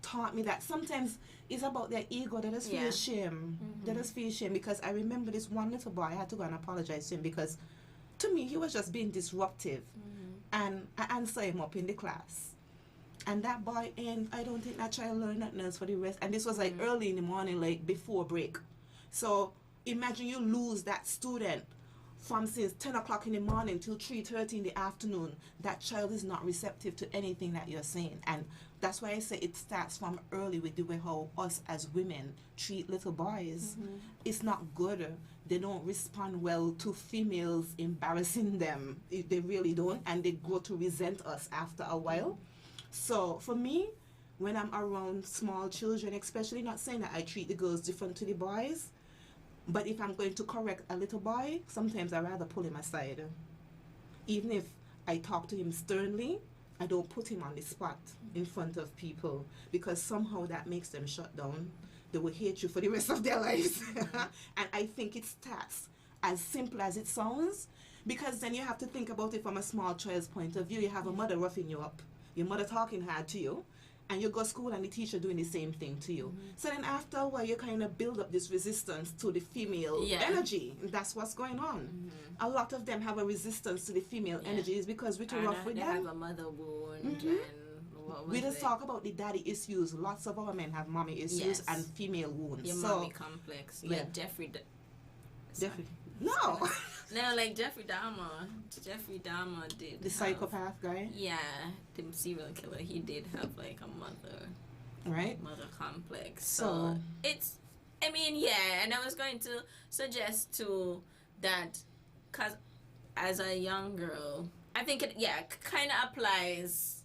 S2: taught me that sometimes it's about their ego. They just feel shame. They just feel shame, because I remember this one little boy, I had to go and apologize to him because to me he was just being disruptive. And I answer him up in the class. And that boy, and I don't think that child learned nothing else for the rest. And this was like early in the morning, like before break. So imagine you lose that student from since 10 o'clock in the morning till 3:30 in the afternoon. That child is not receptive to anything that you're saying. And that's why I say it starts from early with the way how us as women treat little boys. It's not good. They don't respond well to females embarrassing them. They really don't. And they go to resent us after a while. So for me, when I'm around small children, especially, not saying that I treat the girls different to the boys, but if I'm going to correct a little boy, sometimes I'd rather pull him aside. Even if I talk to him sternly, I don't put him on the spot in front of people, because somehow that makes them shut down. They will hate you for the rest of their lives. And I think it starts as simple as it sounds, because then you have to think about it from a small child's point of view. You have a mother roughing you up, your mother talking hard to you, and you go to school and the teacher doing the same thing to you. So then after a while, you kind of build up this resistance to the female energy. And that's what's going on. A lot of them have a resistance to the female energy is because we're too rough with them.
S1: They have a mother wound and
S2: we just talk about the daddy issues. Lots of our men have mommy issues and female wounds.
S1: Your mommy complex. Like Jeffrey.
S2: No.
S1: No, like Jeffrey Dahmer. Jeffrey Dahmer did.
S2: The psychopath guy?
S1: Yeah, the serial killer. He did have like a mother complex. So it's, I mean, yeah, and I was going to suggest too that, because as a young girl, I think it, kind of applies.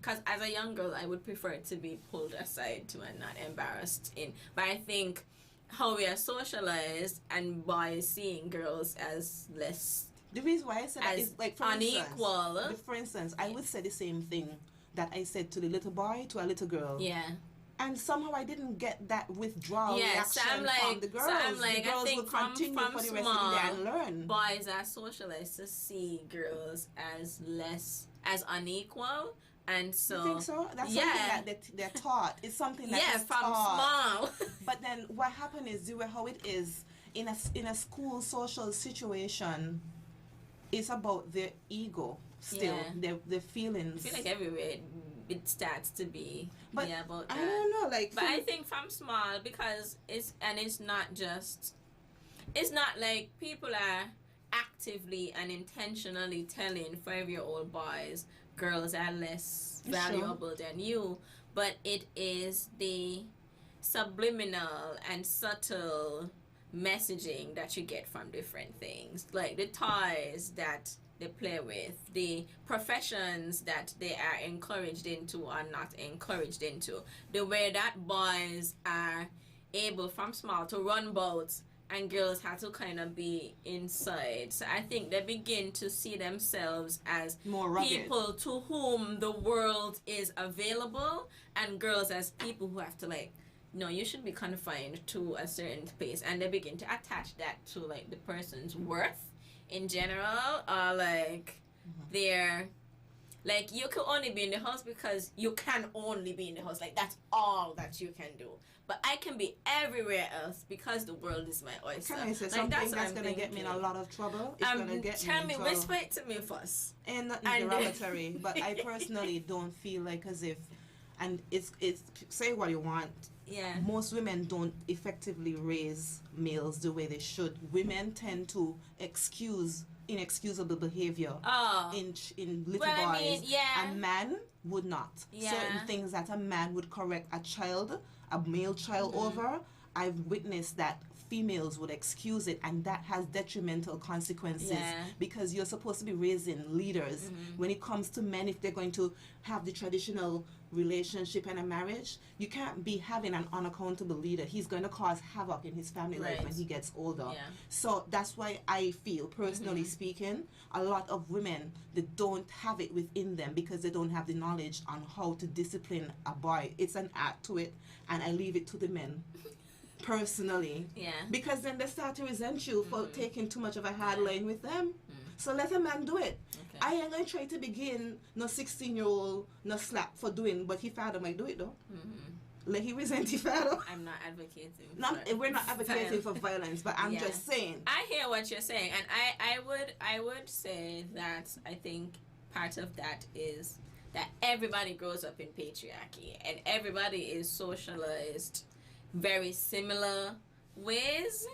S1: Because as a young girl, I would prefer it to be pulled aside to and not embarrassed in. But I think how we are socialized and by seeing girls as less.
S2: The reason why I said that is like, for
S1: unequal.
S2: For instance, I would say the same thing that I said to the little boy to a little girl.
S1: Yeah.
S2: And somehow I didn't get that withdrawal reaction from the girls.
S1: So I'm like,
S2: the girls
S1: I think
S2: would continue
S1: from
S2: for the rest
S1: small,
S2: of the day and learn.
S1: Boys are socialized to see girls as less, as unequal. And so,
S2: you think so? That's something that they're taught. It's something that is
S1: from
S2: taught.
S1: small.
S2: But then what happened is, the way how it is in a school social situation, it's about their ego still, their feelings.
S1: I feel like everywhere it starts to be about that.
S2: I don't know, like.
S1: But I think from small, because it's not like people are actively and intentionally telling 5-year-old boys girls are less valuable than you, but it is the subliminal and subtle messaging that you get from different things, like the toys that they play with, the professions that they are encouraged into or not encouraged into, the way that boys are able from small to run boats and girls have to kind of be inside. So I think they begin to see themselves as
S2: more rugged
S1: people to whom the world is available, and girls as people who have to, like, no, you should be confined to a certain space. And they begin to attach that to, like, the person's worth in general, or like their Like, you can only be in the house because you can only be in the house. Like, that's all that you can do. But I can be everywhere else because the world is my oyster.
S2: Can I say
S1: like,
S2: something
S1: that's
S2: going to get me in a lot of trouble? It's going to get
S1: tell
S2: me
S1: me,
S2: in trouble.
S1: whisper it to me first.
S2: And nothing derogatory, but I personally don't feel like as if, and it's say what you want.
S1: Yeah.
S2: Most women don't effectively raise males the way they should. Women tend to excuse inexcusable behavior in little boys.
S1: I mean, yeah.
S2: A man would not.
S1: Yeah.
S2: Certain things that a man would correct a male child over, I've witnessed that females would excuse it, and that has detrimental consequences because you're supposed to be raising leaders. When it comes to men, if they're going to have the traditional relationship and a marriage, you can't be having an unaccountable leader. He's going to cause havoc in his family life when he gets older. So that's why I feel, personally speaking, a lot of women, they don't have it within them because they don't have the knowledge on how to discipline a boy. It's an art to it, and I leave it to the men. Personally, because then they start to resent you for taking too much of a hard line with them. So let a man do it. Okay. I ain't gonna try to begin no 16-year-old no slap for doing, but he father might do it though. Let he resent his father.
S1: I'm not advocating.
S2: We're not advocating for violence, but I'm just saying.
S1: I hear what you're saying, and I would say that I think part of that is that everybody grows up in patriarchy, and everybody is socialized very similar ways,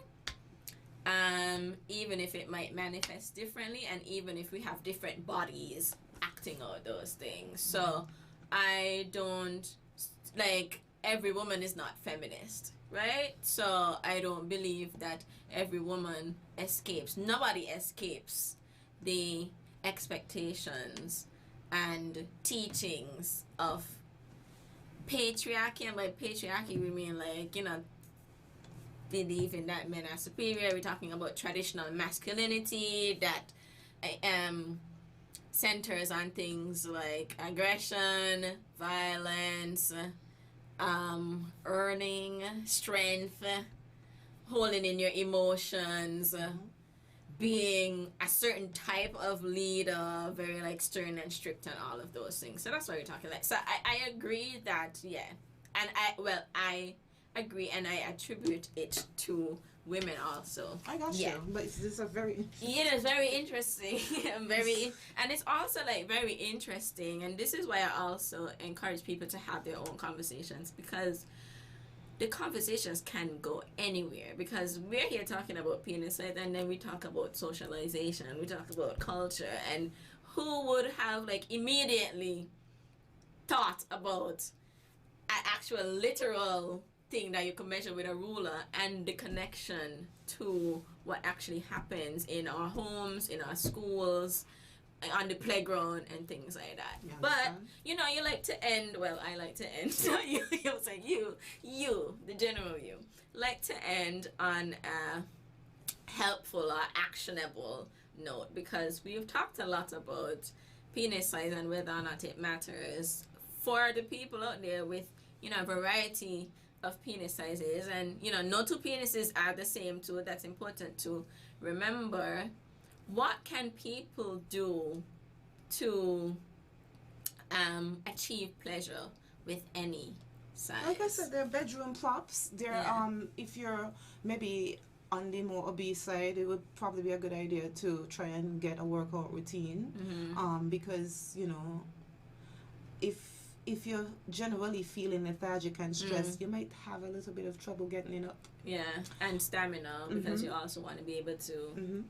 S1: even if it might manifest differently, and even if we have different bodies acting out those things. So I don't, like, every woman is not feminist, right? So I don't believe that every woman escapes. Nobody escapes the expectations and teachings of patriarchy. And by patriarchy we mean, like, you know, believing that men are superior. We're talking about traditional masculinity that centers on things like aggression, violence, earning strength, holding in your emotions, being a certain type of leader, very like stern and strict and all of those things. So that's what we're talking like. So I agree that, and I agree, and I attribute it to women also.
S2: I got you, but this is a very
S1: it is very interesting. And it's also like very interesting, and this is why I also encourage people to have their own conversations, because the conversations can go anywhere, because we're here talking about penis size, and then we talk about socialization, we talk about culture, and who would have like immediately thought about an actual literal thing that you can measure with a ruler and the connection to what actually happens in our homes, in our schools, on the playground and things like that. But you know, you like to end, I like to end, you'll say you, the general you, like to end on a helpful or actionable note, because we've talked a lot about penis size and whether or not it matters for the people out there with, you know, a variety of penis sizes, and you know, no two penises are the same too. That's important to remember. What can people do to achieve pleasure with any size?
S2: Like I said, they're bedroom props. They're if you're maybe on the more obese side, it would probably be a good idea to try and get a workout routine. Because, you know, if you're generally feeling lethargic and stressed, you might have a little bit of trouble getting it up.
S1: And stamina, because you also want to be able to.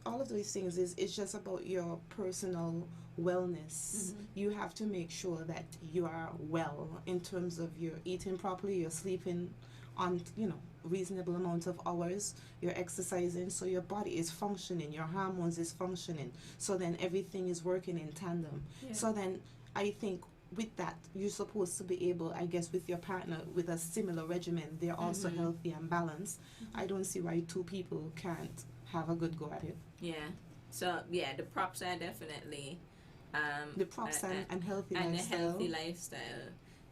S2: All of those things it's just about your personal wellness. You have to make sure that you are well in terms of you're eating properly, you're sleeping on, you know, reasonable amounts of hours, you're exercising, so your body is functioning, your hormones is functioning, so then everything is working in tandem. So then I think with that, you're supposed to be able, I guess, with your partner with a similar regimen, they're also healthy and balanced. I don't see why two people can't have a good go at it.
S1: So the props are definitely
S2: the props and healthy
S1: and
S2: lifestyle.
S1: a healthy lifestyle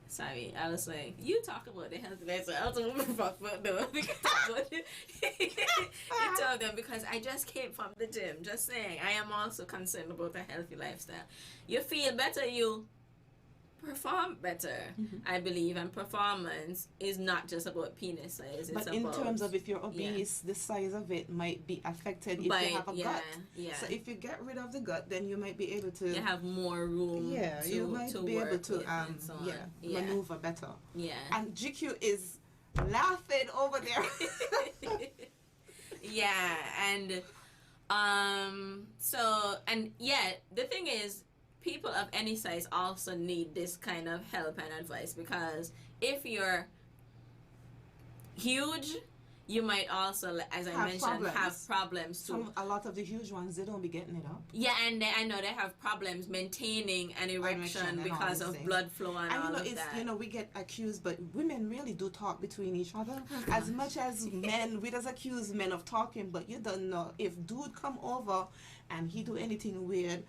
S1: Sorry, I was like, you talk about the healthy lifestyle. I was like, fuck, no, we can talk about it. You tell them, because I just came from the gym. Just saying, I am also concerned about a healthy lifestyle. You feel better, you perform better, I believe, and performance is not just about penis size. It's
S2: but in terms of if you're obese, the size of it might be affected if you have a gut.
S1: Yeah.
S2: So if you get rid of the gut, then you might be able to.
S1: You have more room.
S2: Yeah,
S1: to,
S2: you might
S1: to
S2: be able
S1: work
S2: to
S1: with and so on.
S2: maneuver better.
S1: Yeah.
S2: And GQ is laughing over there.
S1: Yeah, and the thing is, people of any size also need this kind of help and advice, because if you're huge, you might also, as I mentioned, have problems too.
S2: A lot of the huge ones, they don't be getting it up.
S1: Yeah, and I know they have problems maintaining an erection because of blood flow and all of that.
S2: You know, we get accused, but women really do talk between each other. As much as men, we just accuse men of talking, but you don't know if dude come over and he do anything weird.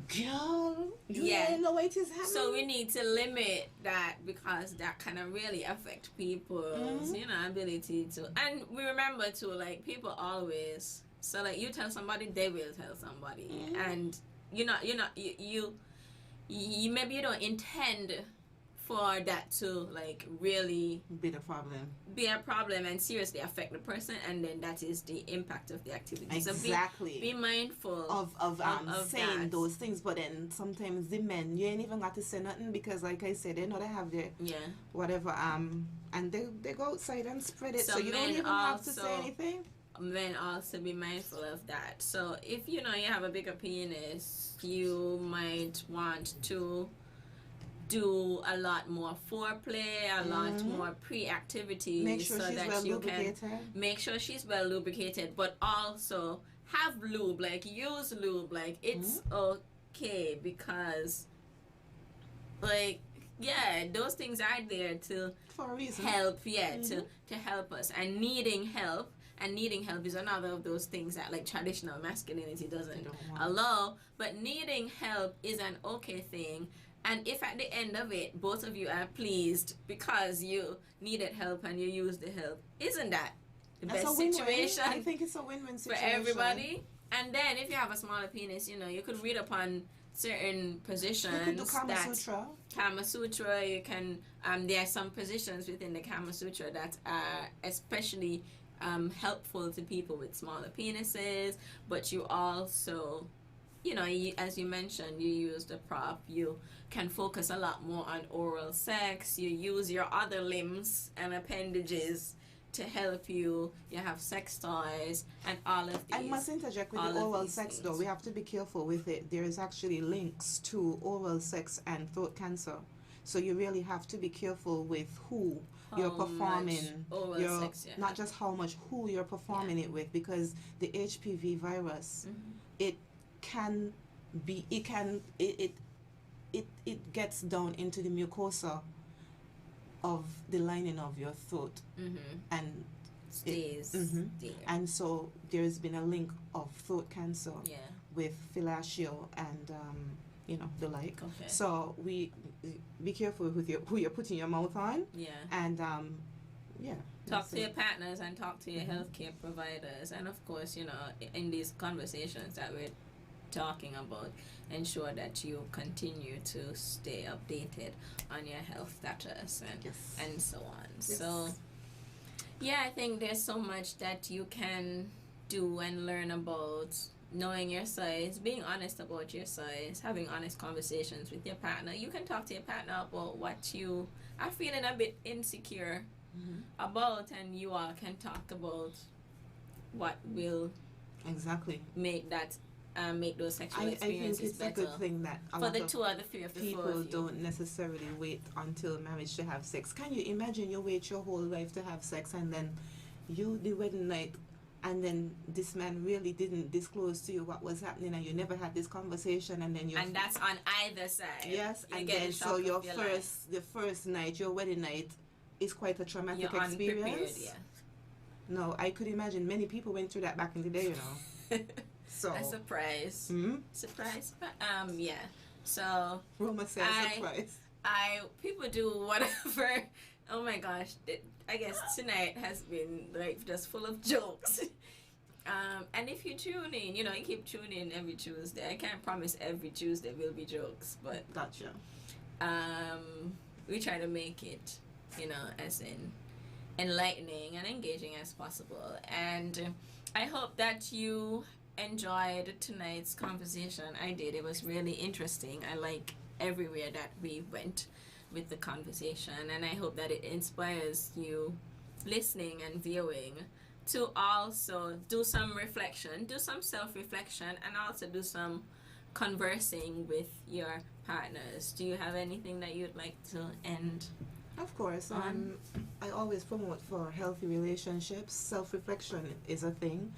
S2: Girl, you don't know what is happening.
S1: So we need to limit that, because that kind of really affect people's, ability to. And we remember too, like, people always. So like, you tell somebody, they will tell somebody, and you maybe you don't intend for that to like really
S2: be a problem
S1: and seriously affect the person, and then that is the impact of the activity.
S2: Exactly.
S1: So be mindful
S2: of saying that. Those things, but then sometimes the men, you ain't even got to say nothing, because like I said, they know they have their whatever and they go outside and spread it, so you don't even have to say anything.
S1: Men also be mindful of that. So if you have a bigger penis, you might want to do a lot more foreplay, a lot more pre-activities,
S2: make sure
S1: so
S2: she's
S1: that
S2: well
S1: you
S2: lubricated.
S1: can make sure she's well lubricated, but also have lube, like use lube, like it's okay, because like those things are there to
S2: for a reason.
S1: Help, to help us, and needing help is another of those things that like traditional masculinity doesn't allow, but needing help is an okay thing. And if at the end of it, both of you are pleased because you needed help and you used the help, isn't that the best situation?
S2: I think it's a win-win situation
S1: for everybody. And then if you have a smaller penis, you could read upon certain positions. You could do Kama Sutra. You can. There are some positions within the Kama Sutra that are especially helpful to people with smaller penises. But you also, as you mentioned, you use the prop. You can focus a lot more on oral sex. You use your other limbs and appendages to help you. You have sex toys and all of these.
S2: I must interject with the oral sex though. We have to be careful with it. There is actually links to oral sex and throat cancer. So you really have to be careful with who you're performing.
S1: Oral sex,
S2: not just how much, who you're performing it with, because the HPV virus, it gets down into the mucosa of the lining of your throat and
S1: stays there.
S2: And so there's been a link of throat cancer with fellatio and the like.
S1: Okay.
S2: So we be careful with who you're putting your mouth on. And
S1: talk to your partners and talk to your healthcare providers, and of course in these conversations that we're talking about, ensure that you continue to stay updated on your health status and so on. So I think there's so much that you can do and learn about knowing your size, being honest about your size, having honest conversations with your partner. You can talk to your partner about what you are feeling a bit insecure about, and you all can talk about what will make that make those sexual experiences better.
S2: I think it's a good thing that
S1: for the 2 or the 3 or the 4
S2: people don't necessarily wait until marriage to have sex. Can you imagine you wait your whole life to have sex, and then the wedding night, and then this man really didn't disclose to you what was happening, and you never had this conversation, and then
S1: and that's on either side.
S2: Yes, and then so the first night, your wedding night, is quite a traumatic experience. No, I could imagine many people went through that back in the day, So
S1: a surprise. Surprise. But So
S2: Roma says surprise.
S1: people do whatever. Oh my gosh, I guess tonight has been like just full of jokes. And if you tune in, you keep tuning in every Tuesday. I can't promise every Tuesday will be jokes, but
S2: Gotcha.
S1: We try to make it, as in enlightening and engaging as possible. And I hope that you enjoyed tonight's conversation. I did. It was really interesting. I like everywhere that we went with the conversation, and I hope that it inspires you listening and viewing to also do some reflection, do some self-reflection, and also do some conversing with your partners. Do you have anything that you'd like to end?
S2: Of course. I always promote for healthy relationships. Self-reflection is a thing.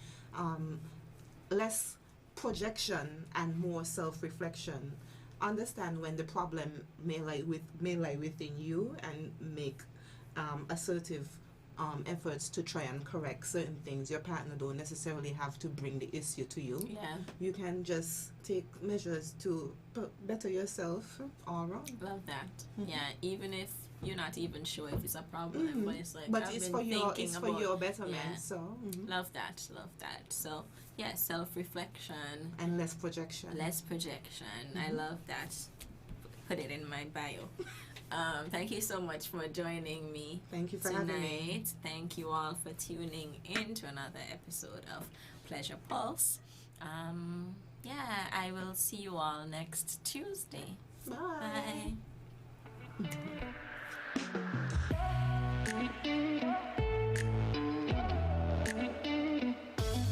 S2: Less projection and more self-reflection. Understand when the problem may lie within you, and make assertive efforts to try and correct certain things. Your partner don't necessarily have to bring the issue to you.
S1: Yeah.
S2: You can just take measures to better yourself all around.
S1: Love that. Mm-hmm. Yeah, even if you're not even sure if it's a problem, but it's like,
S2: but it's for your betterment.
S1: Yeah.
S2: So
S1: love that. So yeah, self-reflection
S2: and less projection.
S1: I love that. Put it in my bio. Thank you so much for joining me.
S2: Thank you for
S1: tonight.
S2: having me.
S1: Thank you all for tuning in to another episode of Pleasure Pulse. I will see you all next Tuesday.
S2: Bye.
S1: Bye.